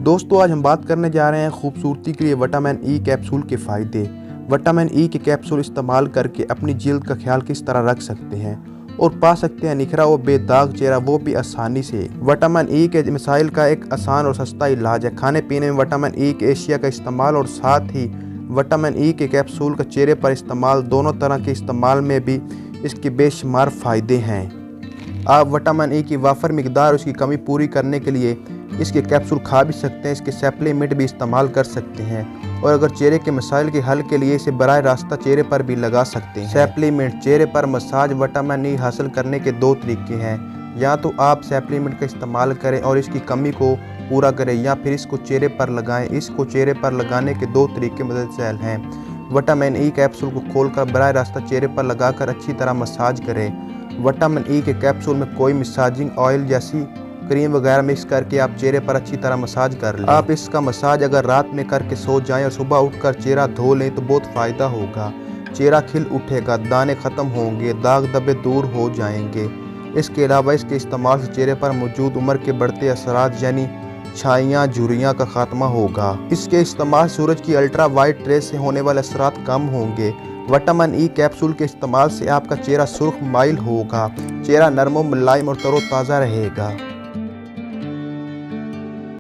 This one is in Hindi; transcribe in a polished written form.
दोस्तों आज हम बात करने जा रहे हैं खूबसूरती के लिए विटामिन ई कैप्सूल के फ़ायदे। विटामिन ई के कैप्सूल इस्तेमाल करके अपनी जल्द का ख्याल किस तरह रख सकते हैं और पा सकते हैं निखरा व बेदाग चेहरा, वो भी आसानी से। विटामिन ई के मसाइल का एक आसान और सस्ता इलाज है। खाने पीने में विटामिन ई के एशिया का इस्तेमाल और साथ ही विटामिन ई के कैप्सूल का चेहरे पर इस्तेमाल, दोनों तरह के इस्तेमाल में भी इसके बेशुमार फ़ायदे हैं। आप विटामिन ई की वाफर मिकदार उसकी कमी पूरी करने के लिए इसके कैप्सूल खा भी सकते हैं, इसके सप्लीमेंट भी इस्तेमाल कर सकते हैं और अगर चेहरे के मसाइल के हल के लिए इसे बराह रास्ता चेहरे पर भी लगा सकते हैं। सप्लीमेंट चेहरे पर मसाज विटामिन ई हासिल करने के दो तरीके हैं। या तो आप सप्लीमेंट का इस्तेमाल करें और इसकी कमी को पूरा करें या फिर इसको चेहरे पर लगाएं। इसको चेहरे पर लगाने के दो तरीके मददगार हैं। विटामिन ई कैप्सूल को खोलकर बराह रास्ता चेहरे पर लगाकर अच्छी तरह मसाज करें। विटामिन ई के कैप्सूल में कोई मसाजिंग ऑयल जैसी क्रीम वगैरह मिक्स करके आप चेहरे पर अच्छी तरह मसाज कर लें। आप इसका मसाज अगर रात में करके सो जाएं और सुबह उठकर चेहरा धो लें तो बहुत फ़ायदा होगा। चेहरा खिल उठेगा, दाने ख़त्म होंगे, दाग धब्बे दूर हो जाएंगे। इसके अलावा इसके इस्तेमाल से चेहरे पर मौजूद उम्र के बढ़ते असरात यानी छाइयाँ झुर्रियाँ का खात्मा होगा। इसके इस्तेमाल सूरज की अल्ट्रा वाइट रेस से होने वाले असरात कम होंगे। विटामिन ई कैप्सूल के इस्तेमाल से आपका चेहरा सुर्ख माइल होगा, चेहरा नरम मुलायम और तरोताज़ा रहेगा।